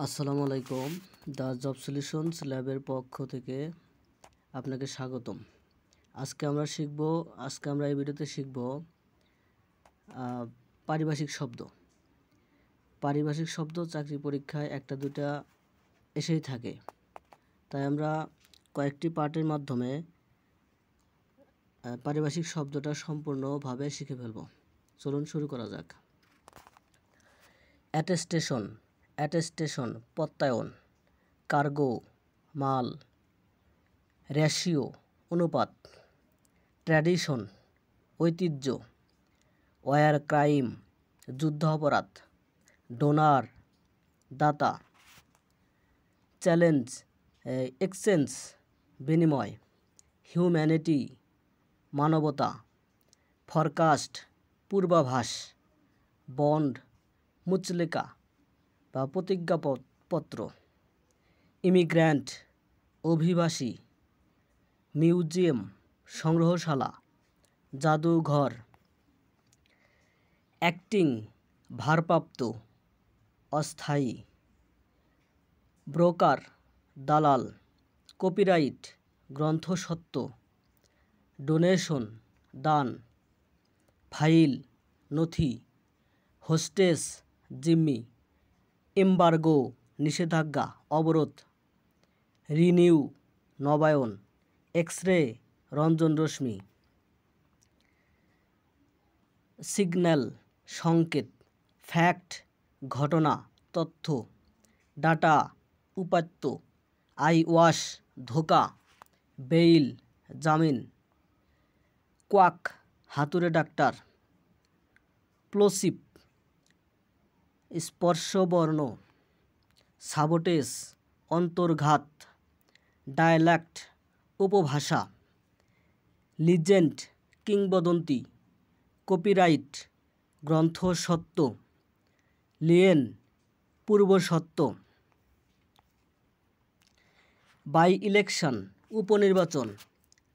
আসসালামু আলাইকুম। The job solutions ল্যাবের পক্ষ থেকে আপনাকে স্বাগতম। আজকে আমরা এই ভিডিওতে শিখব পারিভাষিক শব্দ। পারিভাষিক শব্দ চাকরি পরীক্ষায় একটা দুটা এসেই থাকে, তাই আমরা কয়েকটি পার্টের মাধ্যমে পারিভাষিক শব্দটা সম্পূর্ণভাবে শিখে ফেলব। চলুন শুরু করা যাক। অ্যাটেস্টেশন প্রত্যয়ন, কার্গো মাল, রেশিও অনুপাত, ট্র্যাডিশন ঐতিহ্য, ওয়ার ক্রাইম যুদ্ধ অপরাধ, ডোনার দাতা, চ্যালেঞ্জ এক্সচেঞ্জ বিনিময়, হিউম্যানিটি মানবতা, ফরকাস্ট পূর্বাভাস, বন্ড মুচলেকা বা প্রতিজ্ঞাপত্র, ইমিগ্র্যান্ট অভিবাসী, মিউজিয়াম সংগ্রহশালা, জাদুঘর, অ্যাক্টিং ভারপ্রাপ্ত অস্থায়ী, ব্রোকার দালাল, কপিরাইট গ্রন্থস্বত্ব, ডোনেশন দান, ফাইল নথি, হোস্টেস জিম্মি, এমবার্গো নিষেধাজ্ঞা অবরোধ, রিনিউ নবায়ন, এক্স-রে রঞ্জন রশ্মি, সিগন্যাল সংকেত, ফ্যাক্ট ঘটনা তথ্য, ডাটা উপাত্ত, আই ওয়াশ ধোঁকা, বেইল জামিন, কোয়াক হাতুড়ে ডাক্তার, প্লোসিভ স্পর্শবর্ণ, সাবোটেজ অন্তর্ঘাত, ডায়ালেক্ট উপভাষা, লিজেন্ড কিংবদন্তি, কপিরাইট গ্রন্থস্বত্ব, লিয়েন পূর্বসত্ব, বাই ইলেকশন উপনির্বাচন,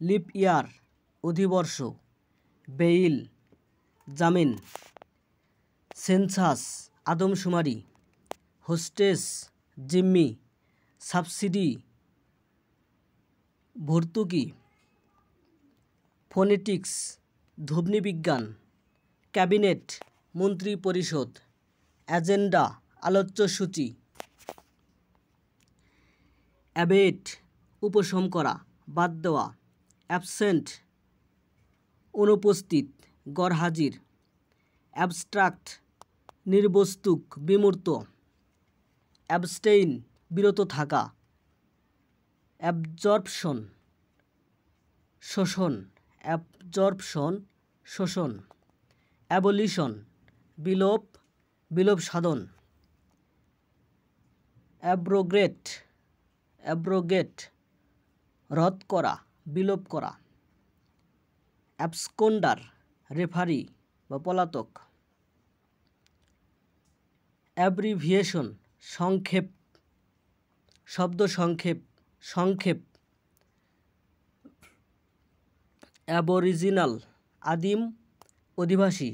লিপ ইয়ার অধিবর্ষ, বেইল জামিন, সেন্সাস আদমশুমারি, হোস্টেস জিম্মি, সাবসিডি ভর্তুকি, ফোনেটিক্স ধ্বনিবিজ্ঞান, ক্যাবিনেট মন্ত্রী পরিষদ, এজেন্ডা আলোচ্যসূচি, অ্যাবেট উপশম করা বাদ দেওয়া, অ্যাবসেন্ট অনুপস্থিত গরহাজির, অ্যাবস্ট্রাক্ট নির্বস্তুক বিমূর্ত, অ্যাবস্টেইন বিরত থাকা, অ্যাবজর্পশন শোষণ, অ্যাবলিশন বিলোপ সাধন, অ্যাব্রোগেট রদ করা বিলোপ করা, অ্যাবসকন্ডার রেফারি বা পলাতক, অ্যাব্রিভিয়েশন সংক্ষেপ, অ্যাবরিজিনাল আদিম অধিবাসী,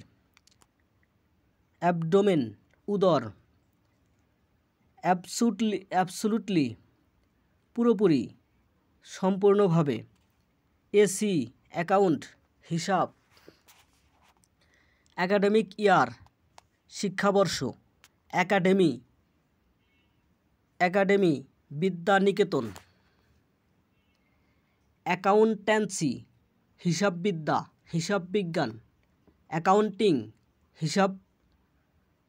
অ্যাবডোমেন উদর, অ্যাবসুলুটলি পুরোপুরি সম্পূর্ণভাবে, এসি অ্যাকাউন্ট হিসাব, অ্যাকাডেমিক ইয়ার শিক্ষাবর্ষ, একাডেমি বিদ্যানিকেতন, অ্যাকাউন্ট্যান্সি হিসাববিদ্যা হিসাববিজ্ঞান, অ্যাকাউন্টিং হিসাব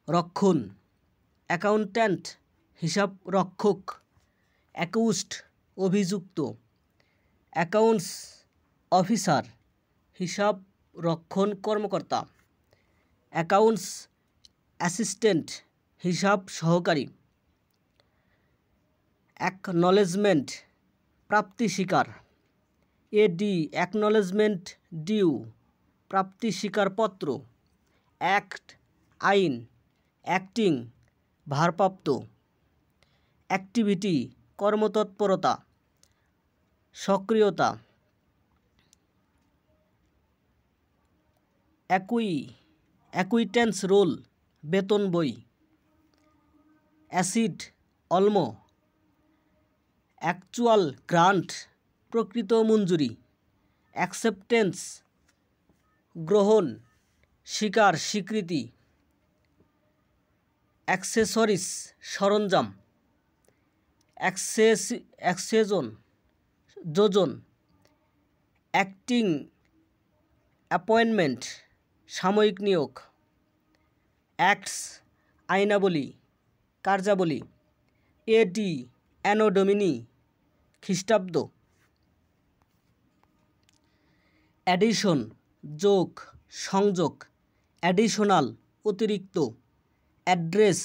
রক্ষণ, অ্যাকাউন্ট্যান্ট হিসাব রক্ষক, অ্যাকিউজড অভিযুক্ত, অ্যাকাউন্টস অফিসার হিসাব রক্ষণ কর্মকর্তা, অ্যাকাউন্টস অ্যাসিস্ট্যান্ট হিসাব সহকারী, অ্যাকনলেজমেন্ট প্রাপ্তি স্বীকার, এডি অ্যাকনলেজমেন্ট ডিউ প্রাপ্তি স্বীকারপত্র, অ্যাক্ট আইন, অ্যাক্টিং ভারপ্রাপ্ত, অ্যাক্টিভিটি কর্মতৎপরতা সক্রিয়তা, অ্যাকুইট্যান্স রোল বেতন বই, অ্যাসিড অলমো, অ্যাকচুয়াল গ্রান্ট প্রকৃত মঞ্জুরি, অ্যাকসেপ্টেন্স গ্রহণ, স্বীকার স্বীকৃতি, অ্যাক্সেসরিজ সরঞ্জাম, অ্যাক্সেজন যোজন, অ্যাক্টিং অ্যাপয়েন্টমেন্ট সাময়িক নিয়োগ, অ্যাক্টস আইনাবলী কার্যাবলী, এডি অ্যানো ডোমিনি খ্রিস্টাব্দ, অ্যাডিশন যোগ সংযোগ, অ্যাডিশনাল অতিরিক্ত, অ্যাড্রেস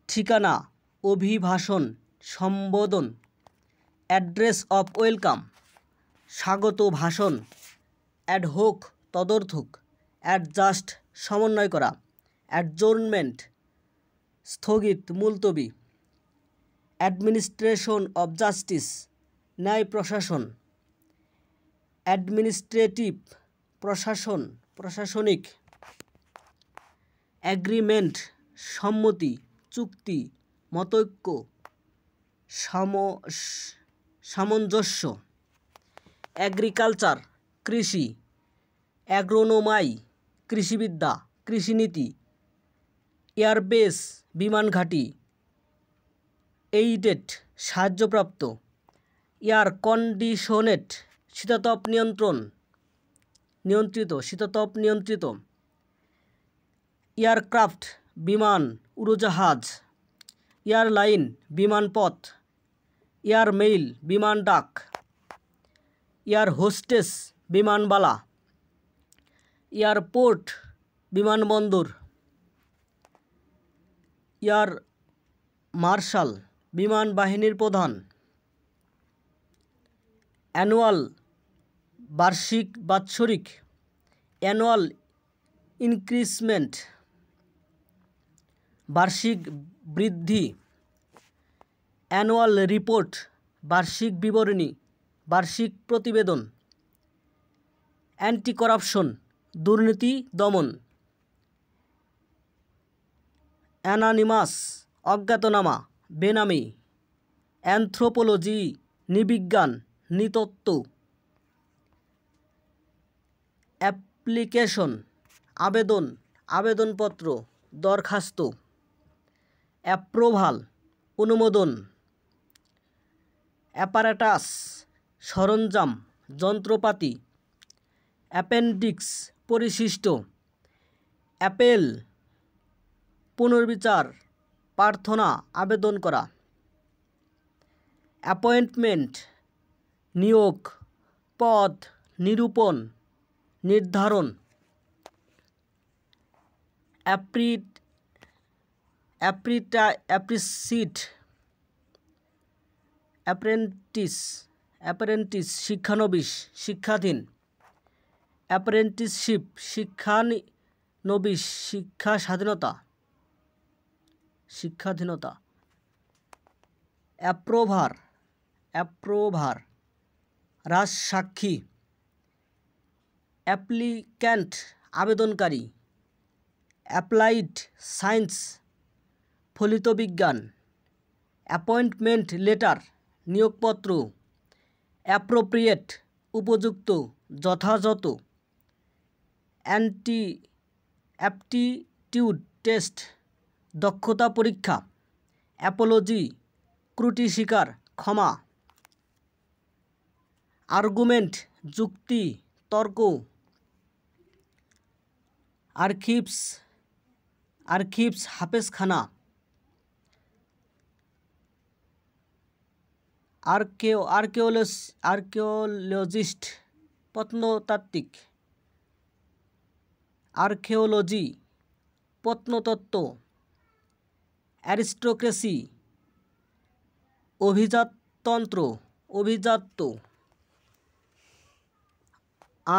ঠিকানা, অভিভাষণ সম্বোধন, অ্যাড্রেস অফ ওয়েলকাম স্বাগত ভাষণ, অ্যাডহোক তদর্থক, অ্যাডজাস্ট সমন্বয় করা, অ্যাডজোর্নমেন্ট স্থগিত মুলতবি, অ্যাডমিনিস্ট্রেশন অফ জাস্টিস ন্যায় প্রশাসন, অ্যাডমিনিস্ট্রেটিভ প্রশাসন প্রশাসনিক, অ্যাগ্রিমেন্ট সম্মতি চুক্তি মতৈক্য সামঞ্জস্য, অ্যাগ্রিকালচার কৃষি, অ্যাগ্রোনোমাই কৃষিবিদ্যা কৃষিনীতি, এয়ারবেস বিমান ঘাঁটি, এইডেড সাহায্যপ্রাপ্ত, এয়ার কন্ডিশনেড শীতাতপ নিয়ন্ত্রিত, এয়ারক্রাফট বিমান উড়োজাহাজ, এয়ারলাইন বিমানপথ, এয়ারমেইল বিমান ডাক, এয়ার হোস্টেস বিমানবালা, এয়ারপোর্ট বিমানবন্দর, এয়ার মার্শাল বিমান বাহিনীর প্রধান, অ্যানুয়াল বাৎসরিক, অ্যানুয়াল ইনক্রিজমেন্ট বার্ষিক বৃদ্ধি, অ্যানুয়াল রিপোর্ট বার্ষিক বিবরণী বার্ষিক প্রতিবেদন, অ্যান্টি করাপশন দুর্নীতি দমন, অ্যানানিমাস অজ্ঞাতনামা বেনামি, অ্যানথ্রোপোলজি নৃবিজ্ঞান নৃতত্ত্ব, অ্যাপ্লিকেশন আবেদনপত্র দরখাস্ত, অ্যাপ্রুভাল অনুমোদন, অ্যাপারেটাস সরঞ্জাম যন্ত্রপাতি, অ্যাপেন্ডিক্স পরিশিষ্ট, অ্যাপেল পুনর্বিচার প্রার্থনা আবেদন করা, অ্যাপয়েন্টমেন্ট নিয়োগ, পদ নিরূপণ নির্ধারণ, অ্যাপ্রেন্টিস শিক্ষানবিশ শিক্ষাধীন, অ্যাপ্রেন্টিসশিপ শিক্ষানবিশ শিক্ষাধীনতা, অ্যাপ্রোভার রাজসাক্ষী, অ্যাপ্লিক্যান্ট আবেদনকারী, অ্যাপ্লাইড সায়েন্স ফলিত বিজ্ঞান, অ্যাপয়েন্টমেন্ট লেটার নিয়োগপত্র, অ্যাপ্রোপ্রিয়েট উপযুক্ত যথাযথ, অ্যাপটিটিউড টেস্ট দক্ষতা পরীক্ষা, অ্যাপোলজি ত্রুটি স্বীকার ক্ষমা, আর্গুমেন্ট যুক্তি তর্ক, আর্কিভস হাফেজখানা, আর্কিওলজিস্ট প্রত্নতাত্ত্বিক, আর্কিওলজি প্রত্নতত্ত্ব, অ্যারিস্টোক্রেসি অভিজাত্য,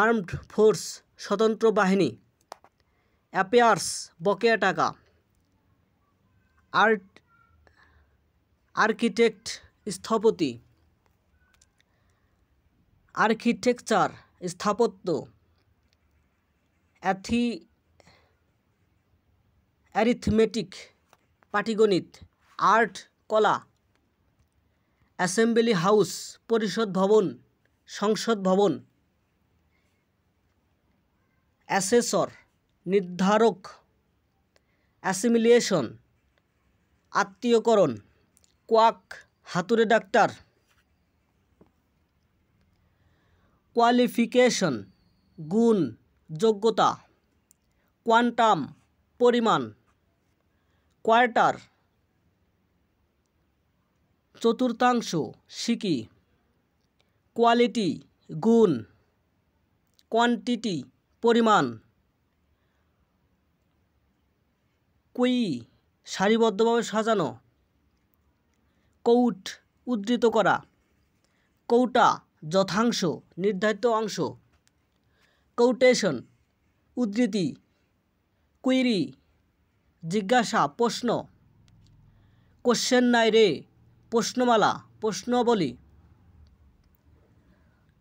আর্মড ফোর্স স্বতন্ত্র বাহিনী, অ্যাপেয়ার্স বকেয়া টাকা, আর্কিটেক্ট স্থপতি, আর্কিটেকচার স্থাপত্য, অ্যারিথমেটিক পাটিগণিত, আর্ট কলা। অ্যাসেম্বলি হাউস পরিষদ ভবন, সংসদ ভবন। অ্যাসেসর নির্ধারক। অ্যাসিমিলেশন আত্মীয়করণ। কোয়াক হাতুড়ে ডাক্তার। কোয়ালিফিকেশন গুণ, যোগ্যতা। কোয়ান্টাম পরিমাণ। কোয়ার্টার চতুর্থাংশ, সিকি। কোয়ালিটি গুণ। কোয়ান্টিটি পরিমাণ। কুই সারিবদ্ধভাবে সাজানো। কৌট উদ্ধৃত করা। কৌটা যথাংশ, নির্ধারিত অংশ। কৌটেশন উদ্ধৃতি। কুইরি জিজ্ঞাসা, প্রশ্ন। কোশ্চেন নাই রে প্রশ্নমালা, প্রশ্নবলী।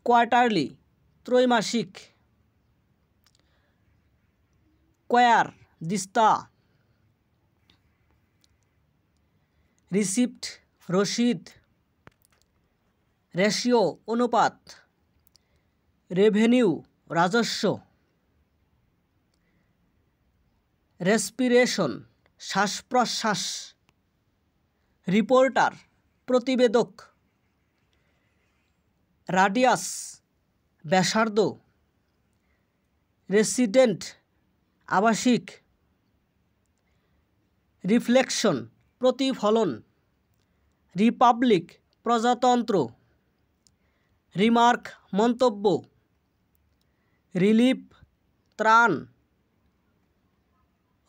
কোয়ার্টারলি ত্রৈমাসিক। কোয়ার দিস্তা। রিসিপ্ট রসিদ। রেশিও অনুপাত। রেভিনিউ রাজস্ব। রেসপিরেশন শ্বাস প্রশ্বাস। রিপোর্টার প্রতিবেদক। রাডিয়াস ব্যাসার্ধ। রেসিডেন্ট আবাসিক। রিফ্লেকশন প্রতিফলন। রিপাবলিক প্রজাতন্ত্র। রিমার্ক মন্তব্য। রিলিফ ত্রাণ।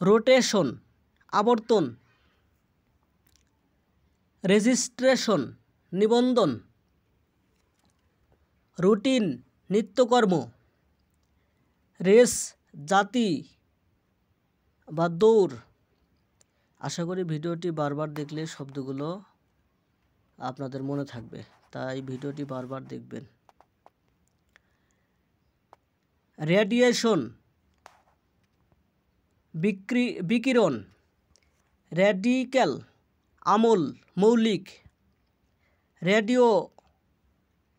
রোটেশন আবর্তন। রেজিস্ট্রেশন নিবন্ধন। রুটিন নিত্যকর্ম। রেস জাতি বা দৌড়। আশা করি ভিডিওটি বারবার দেখলে শব্দগুলো আপনাদের মনে থাকবে, তাই ভিডিওটি বারবার দেখবেন। রেডিয়েশন বিকিরণ। রেডিক্যাল আমল, মৌলিক। রেডিও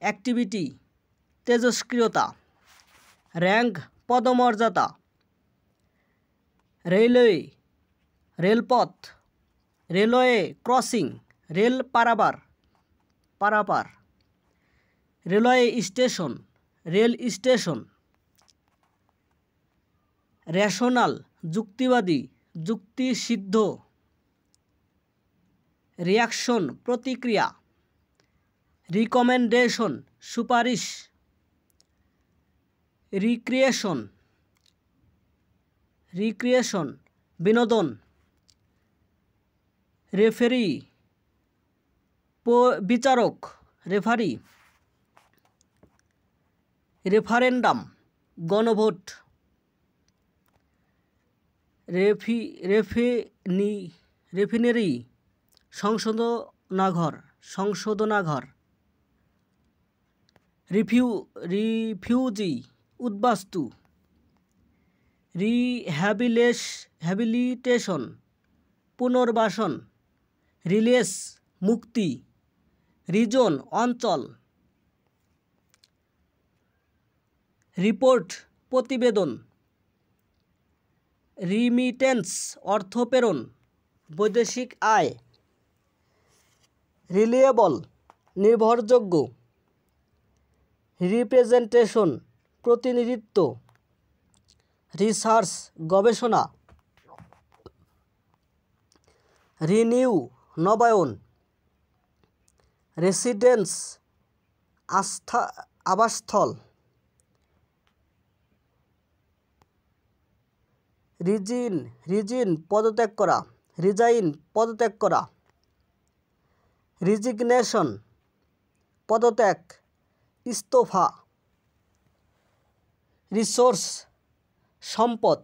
অ্যাক্টিভিটি তেজস্ক্রিয়তা। র্যাঙ্ক পদমর্যাদা। রেলওয়ে রেলপথ। রেলওয়ে ক্রসিং রেল পারাপার। Railway station rail station. Rational যুক্তিবাদী, যুক্তিসিদ্ধ। রিয়াকশন প্রতিক্রিয়া। রিকমেন্ডেশন সুপারিশ। রিক্রিয়েশন বিনোদন। রেফারি বিচারক। রেফারি। রেফারেন্ডাম গণভোট। রেফিনারি সংশোধনাগার। রিফিউজি উদ্বাস্তু। রিহ্যাবিলিটেশন পুনর্বাসন। রিলিজ মুক্তি। রিজন অঞ্চল। রিপোর্ট প্রতিবেদন। রিমিটেন্স অর্থ প্রেরণ, বৈদেশিক আয়। রিলিয়েবল নির্ভরযোগ্য। রিপ্রেজেন্টেশন প্রতিনিধিত্ব। রিসার্চ গবেষণা। রিনিউ নবায়ন। রেসিডেন্স আবাসস্থল। রিজাইন পদত্যাগ করা। রিজিগনেশন পদত্যাগ, ইস্তফা। রিসোর্স সম্পদ।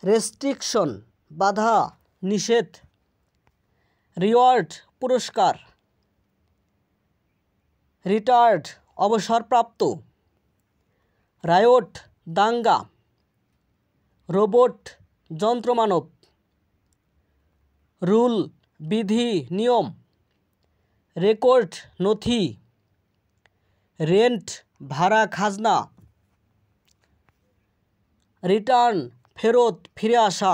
রেস্ট্রিকশন বাধা, নিষেধ। রিওয়ার্ড পুরস্কার। রিটায়ার্ড অবসরপ্রাপ্ত। রায়োট দাঙ্গা। রোবট যন্ত্রমানব। রুল বিধি নিয়ম, রেকর্ড নথি, রেন্ট ভাড়া খাজনা, রিটার্ন ফেরত ফিরে আসা,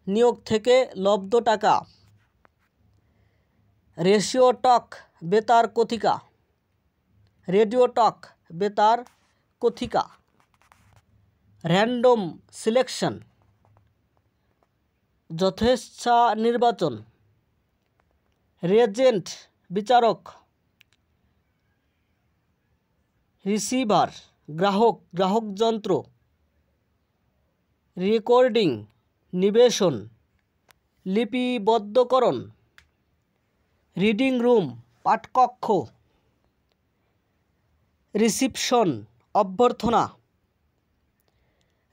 নিয়োগ থেকে লব্ধ টাকা, রেশিও টক বেতার কথিকা, রেডিও টক বেতার কথিকা, র্যান্ডম সিলেকশন যথেচ্ছা নির্বাচন, রেজেন্ট বিচারক, রিসিভার গ্রাহক যন্ত্র, রেকর্ডিং নিবেশন, লিপিবদ্ধকরণ, রিডিং রুম পাঠকক্ষ, রিসিপশন অভ্যর্থনা,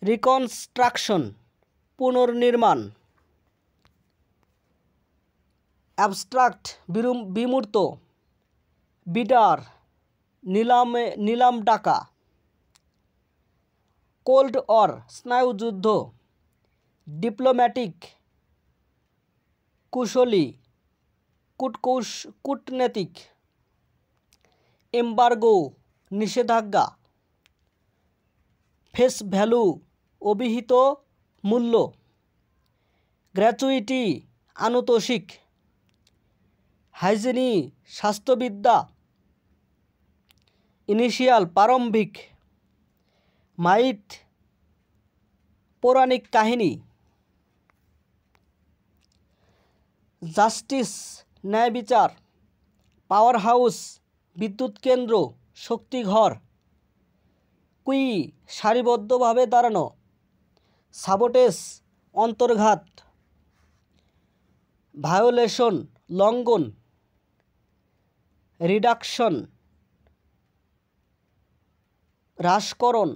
রিকনস্ট্রাকশন পুনর্নির্মাণ, অ্যাবস্ট্রাক্ট বিমূর্ত, বিডার নিলাম ডাকা, কোল্ড ওয়ার স্নায়ুযুদ্ধ, ডিপ্লোম্যাটিক কুশলী কূটনৈতিক, এম্বার্গো নিষেধাজ্ঞা, ফেস ভ্যালু অভিহিত মূল্য, গ্র্যাচুইটি আনুতোষিক, হাইজিনি স্বাস্থ্যবিদ্যা, ইনিশিয়াল প্রারম্ভিক, মাইথ পৌরাণিক কাহিনী, জাস্টিস ন্যায় বিচার, পাওয়ার হাউস বিদ্যুৎ কেন্দ্র শক্তিঘর, কুই সারিবদ্ধভাবে দাঁড়ানো, সাবোটেজ অন্তর্ঘাত, ভায়োলেশন লঙ্ঘন, রিডাকশন হ্রাসকরণ,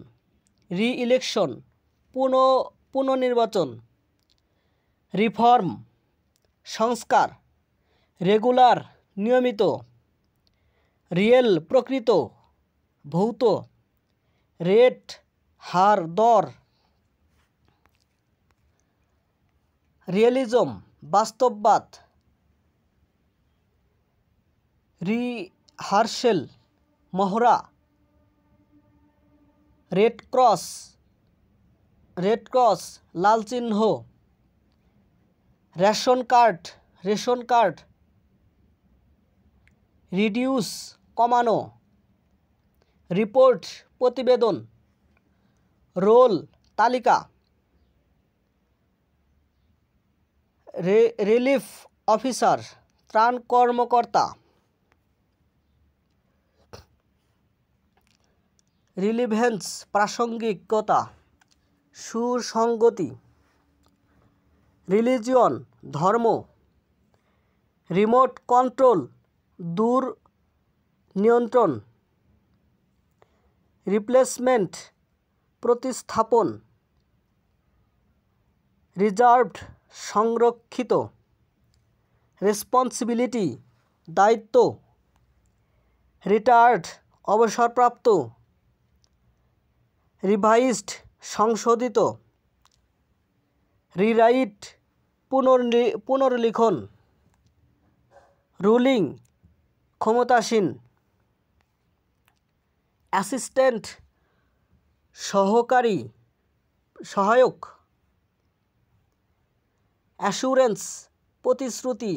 রি-ইলেকশন পুনর্নির্বাচন, রিফর্ম সংস্কার, রেগুলার নিয়মিত, রিয়েল প্রকৃত, ভৌত, রেট হার দর, রিয়েলিজম বাস্তববাদ, রিহার্সেল মহড়া, রেড ক্রস লাল চিহ্ন, রেশন কার্ড, রিডিউস কমানো, রিপোর্ট প্রতিবেদন, রোল তালিকা, রিলিফ অফিসার ত্রাণ কর্মকর্তা, রিলিভেন্স প্রাসঙ্গিকতা, সুসংগতি, রিলিজিয়ন ধর্ম, রিমোট কন্ট্রোল দূর নিয়ন্ত্রণ, রিপ্লেসমেন্ট প্রতিস্থাপন, রিজার্ভড সংরক্ষিত, রেসপন্সিবিলিটি দায়িত্ব, রিটায়ার্ড অবসরপ্রাপ্ত, রিভাইজড সংশোধিত, রিরাইট পুনর্লিখন, রুলিং ক্ষমতাসীন, অ্যাসিস্ট্যান্ট সহায়ক, অ্যাসুরেন্স প্রতিশ্রুতি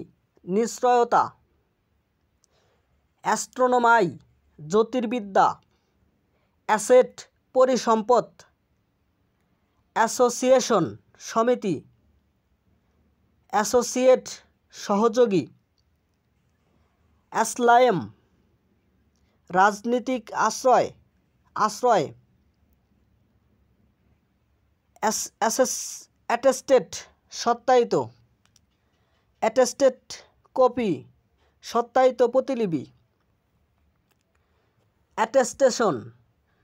নিশ্চয়তা, অ্যাস্ট্রোনমাই জ্যোতির্বিদ্যা, অ্যাসেট পরিসম্পদ, অ্যাসোসিয়েশন সমিতি, অ্যাসোসিয়েট সহযোগী, অ্যাসলায়েম রাজনীতিক আশ্রয়, অ্যাটেস্টেড সত্যায়িত, অ্যাটেস্টেড কপি সত্যায়িত প্রতিলিপি, অ্যাটেস্টেশন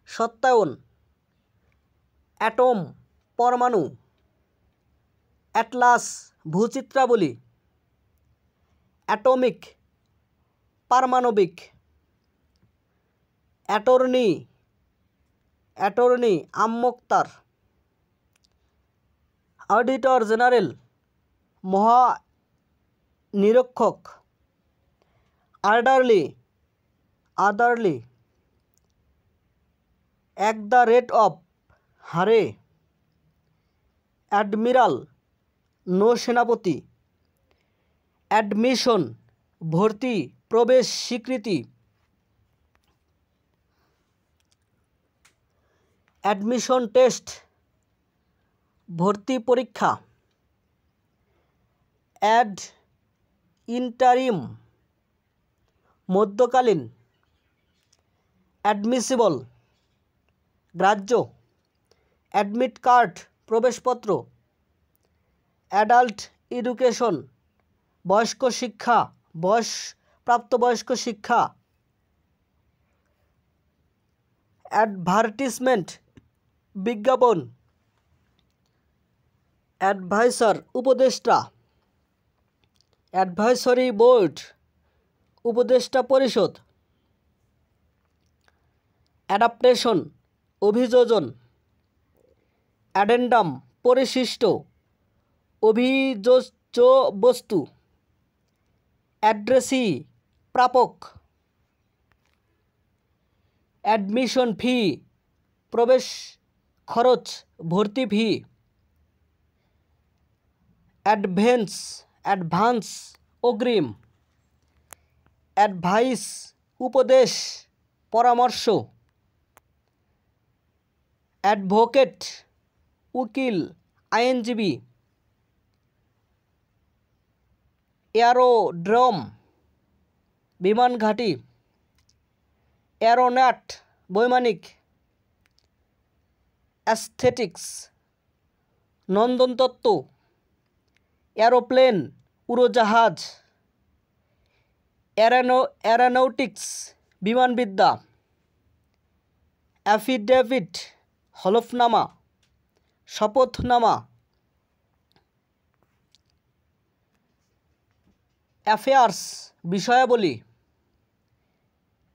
সত্যায়ন, অ্যাটম পরমাণু, অ্যাটলাস ভূচিত্রাবলী, অ্যাটমিক পারমাণবিক, অ্যাটর্নি আমোক্তার, অডিটর জেনারেল নিরক্ষক, orderly, orderly, at the rate of, হারে, অ্যাডমিরাল, নৌসেনাপতি, অ্যাডমিশন, ভর্তি, প্রবেশ, স্বীকৃতি, অ্যাডমিশন টেস্ট, ভর্তি পরীক্ষা, অ্যাড ইন্টারিম, মধ্যকালীন, অ্যাডমিসিবল, গ্রাহ্য, অ্যাডমিট কার্ড, প্রবেশপত্র, অ্যাডাল্ট এডুকেশন, বয়স্ক শিক্ষা, প্রাপ্তবয়স্ক শিক্ষা, অ্যাডভার্টিসমেন্ট, বিজ্ঞাপন, অ্যাডভাইসার, উপদেষ্টা, অ্যাডভাইসরি বোর্ড, উপদেষ্টা পরিষদ, অ্যাডাপ্টেশন, অভিযোজন, অ্যাডেন্ডাম, পরিশিষ্ট, অভিযোজ্য বস্তু, অ্যাড্রেসি, প্রাপক, অ্যাডমিশন ফি, প্রবেশ খরচ, ভর্তি ফি, অ্যাডভান্স, অগ্রিম, অ্যাডভাইস, উপদেশ, পরামর্শ, অ্যাডভোকেট, উকিল, আইনজীবী, এয়ারোড্রোম, বিমান ঘাঁটি, অ্যারোনট, বৈমানিক, অ্যাস্থেটিক্স, নন্দনতত্ত্ব, এরোপ্লেন, উড়োজাহাজ, অ্যারোনটিক্স, বিমানবিদ্যা, অ্যাফিডেভিট, হলফনামা, শপথনামা, অ্যাফেয়ার্স, বিষয়াবলী,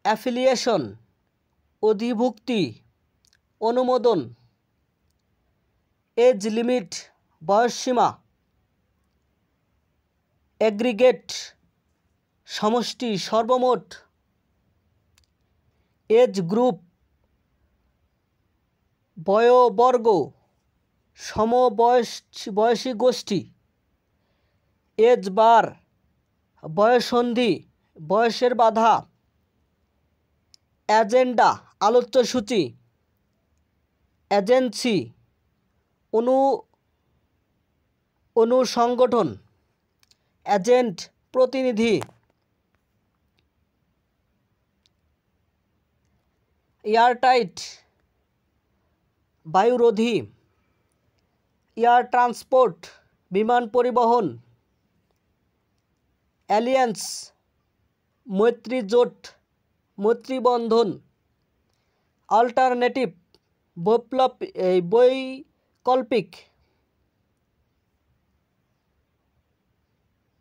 অ্যাফিলিয়েশন, অধিভুক্তি, অনুমোদন, এজ লিমিট, বয়সসীমা, এগ্রিগেট, সমষ্টি, সর্বমোট, এজ গ্রুপ, বয়োবর্গ, সমবয়সী গোষ্ঠী, এজ বার, বয়ঃসন্ধি, বয়সের বাধা, এজেন্ডা, আলোচ্যসূচি, এজেন্সি, অনুসংগঠন, এজেন্ট, প্রতিনিধি, এয়ারটাইট, বায়ুরোধী, এয়ার ট্রান্সপোর্ট, বিমান পরিবহন, অ্যালিয়েন্স, মৈত্রী জোট, মৈত্রীবন্ধন, অল্টারনেটিভ, বৈকল্পিক,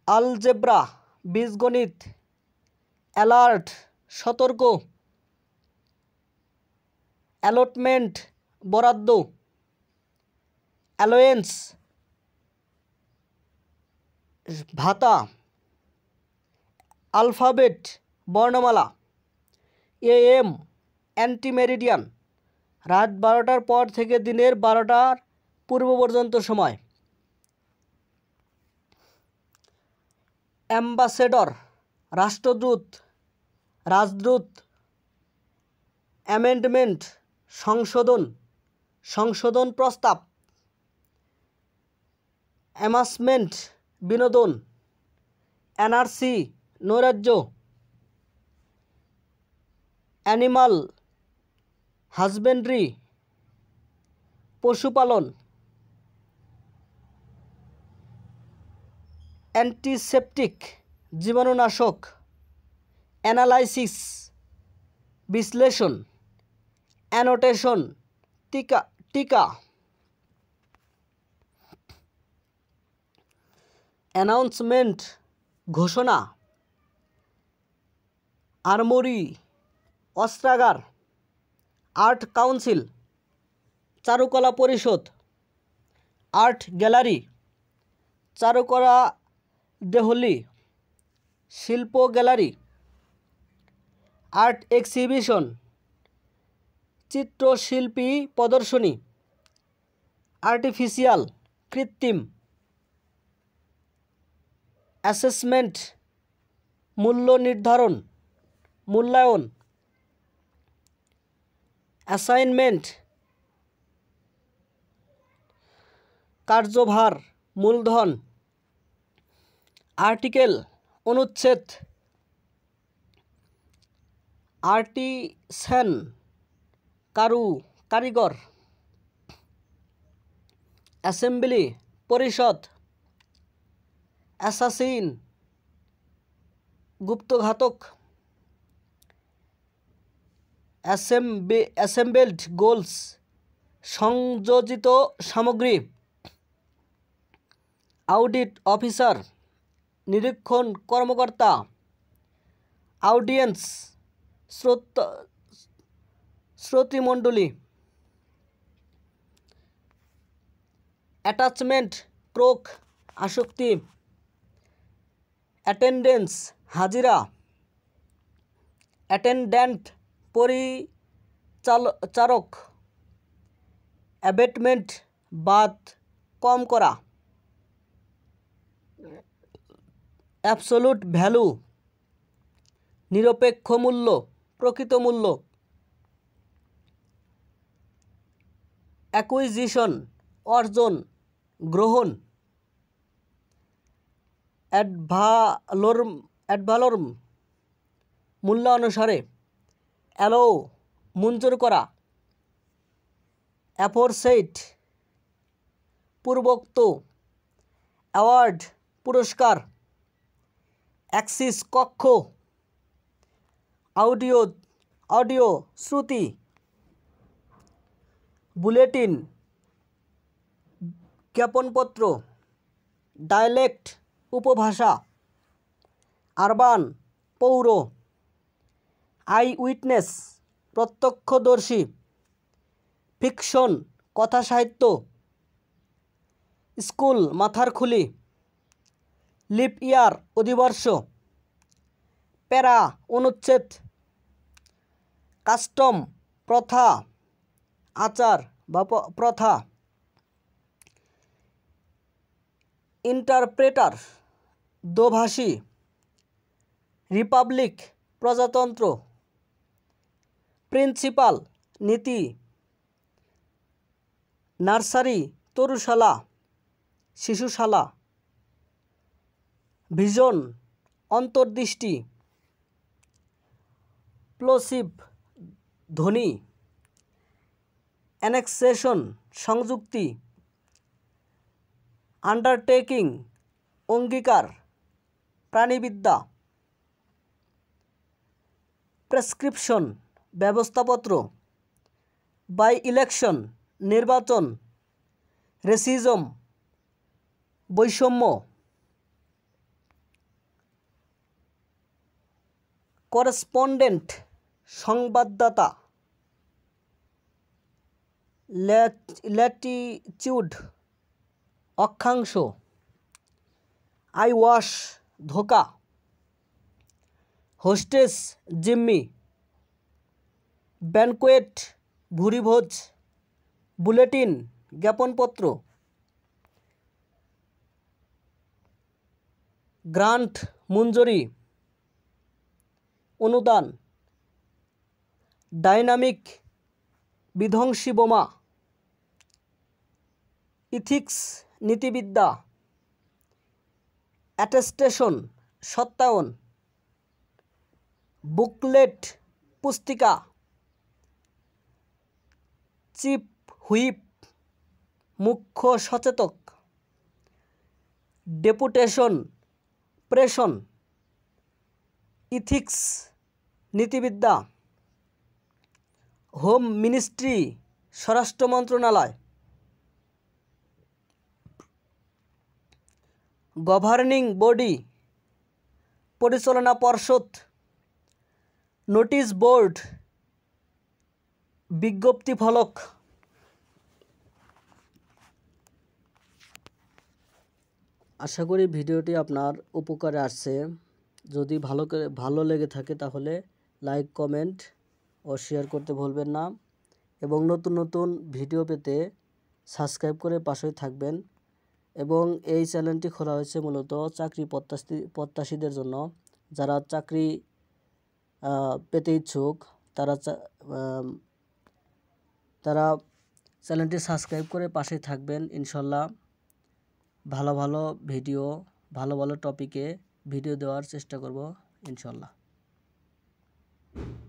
আলজেব্রা, বীজগণিত, অ্যালার্ট, সতর্ক, অ্যালটমেন্ট, বরাদ্দ, অ্যালোয়েন্স, ভাতা, আলফাবেট, বর্ণমালা, AM, অ্যান্টিমেরিডিয়ান, রাত 12টার পর থেকে দিনের 12টার পূর্ব পর্যন্ত সময়, অ্যাম্বাসেডর, রাষ্ট্রদূত, রাজদূত, অ্যামেন্ডমেন্ট, সংশোধন প্রস্তাব, অ্যামাসমেন্ট, বিনোদন, এনআরসি, নৈরাজ্য, অ্যানিমাল হাজবেন্ড্রি, পশুপালন, অ্যান্টিসেপটিক, জীবাণুনাশক, অ্যানালাইসিস, বিশ্লেষণ, অ্যানোটেশন, টিকা, অ্যানাউন্সমেন্ট, ঘোষণা, আর্মোরি, অস্ত্রাগার, আর্ট কাউন্সিল, চারুকলা পরিষদ, আর্ট গ্যালারি, চারুকলা দেহলি, শিল্প গ্যালারি, আর্ট এক্সিবিশন, চিত্রশিল্পী প্রদর্শনী, আর্টিফিশিয়াল কৃত্রিম, অ্যাসেসমেন্ট মূল্য নির্ধারণ মূল্যায়ন, অ্যাসাইনমেন্ট কার্যভার মূলধন, আর্টিকেল অনুচ্ছেদ, আর্টিসান কারিগর, অ্যাসেম্বলি পরিষদ, অ্যাসাসিন গুপ্তঘাতক, অ্যাসেম্বলড গোলস সংযোজিত সামগ্রী, অডিট অফিসার নিরীক্ষণ কর্মকর্তা, অডিয়েন্স শ্রোতৃমণ্ডলী, অ্যাটাচমেন্ট ক্রোক আসক্তি, অ্যাটেন্ডেন্স হাজিরা, অ্যাটেন্ড্যান্ট পরিচারক, অ্যাবেটমেন্ট বাদ কম করা, অ্যাবসোলুট ভ্যালু নিরপেক্ষ মূল্য প্রকৃত মূল্য, অ্যাকুইজিশন অর্জন গ্রহণ, অ্যাডভালোরম মূল্যানুসারে, অ্যালো মঞ্জুর করা, অ্যাফোরসেইট পূর্বোক্ত, অ্যাওয়ার্ড পুরস্কার, অ্যাক্সিস কক্ষ, অডিও শ্রুতি, বুলেটিন জ্ঞাপনপত্র, ডায়ালেক্ট উপভাষা, আরবান পৌর, আই উইটনেস প্রত্যক্ষদর্শী, ফিকশন কথাসাহিত্য, স্কুল মাথার খুলি, লিপ ইয়ার অধিবর্ষ, প্যারা অনুচ্ছেদ, কাস্টম প্রথা আচার বা প্রথা, ইন্টারপ্রেটার দোভাষী, রিপাবলিক প্রজাতন্ত্র, প্রিন্সিপাল নীতি, নার্সারি তরুশালা শিশুশালা, ভিজন অন্তর্দৃষ্টি, প্লোসিভ ধ্বনি, অ্যানেক্সেশন সংযুক্তি, আন্ডারটেকিং অঙ্গীকার প্রাণীবিদ্যা, প্রেসক্রিপশন ব্যবস্থাপত্র, বাই ইলেকশন নির্বাচন, রেসিজম বৈষম্য, করেসপন্ডেন্ট সংবাদদাতা, ল্যাটিচিউড অক্ষাংশ, আইওয়াশ ধোঁকা, হোস্টেস জিম্মি, ব্যানকোয়েট ভুরিভোজ, বুলেটিন জ্ঞাপনপত্র, গ্রান্ট মঞ্জুরি অনুদান, ডাইনামিক বিধ্বংসী বোমা, ইথিক্স নীতিবিদ্যা, অ্যাটেস্টেশন সত্যায়ন, বুকলেট পুস্তিকা, চিফ হুইপ মুখ্য সচেতক, ডেপুটেশন প্রেষণ, ইথিক্স নীতিবিদ্যা, হোম মিনিস্ট্রি স্বরাষ্ট্র মন্ত্রণালয়, গভর্নিং বডি পরিচালনা পর্ষদ, নোটিশ বোর্ড বিজ্ঞপ্তি ফলক। আশা করি ভিডিওটি আপনার উপকারে আসছে। যদি ভালো লেগে থাকে তাহলে লাইক, কমেন্ট ও শেয়ার করতে ভুলবেন না এবং নতুন নতুন ভিডিও পেতে সাবস্ক্রাইব করে পাশে থাকবেন। এবং এই চ্যানেলটি খোলা হয়েছে মূলত চাকরি প্রত্যাশীদের জন্য। যারা চাকরি পেতে ইচ্ছুক তারা চ্যানেলটি সাবস্ক্রাইব করে পাশে থাকবেন। ইনশাল্লাহ ভালো ভালো ভিডিও, ভালো ভালো টপিকে ভিডিও দেওয়ার চেষ্টা করব ইনশাল্লাহ।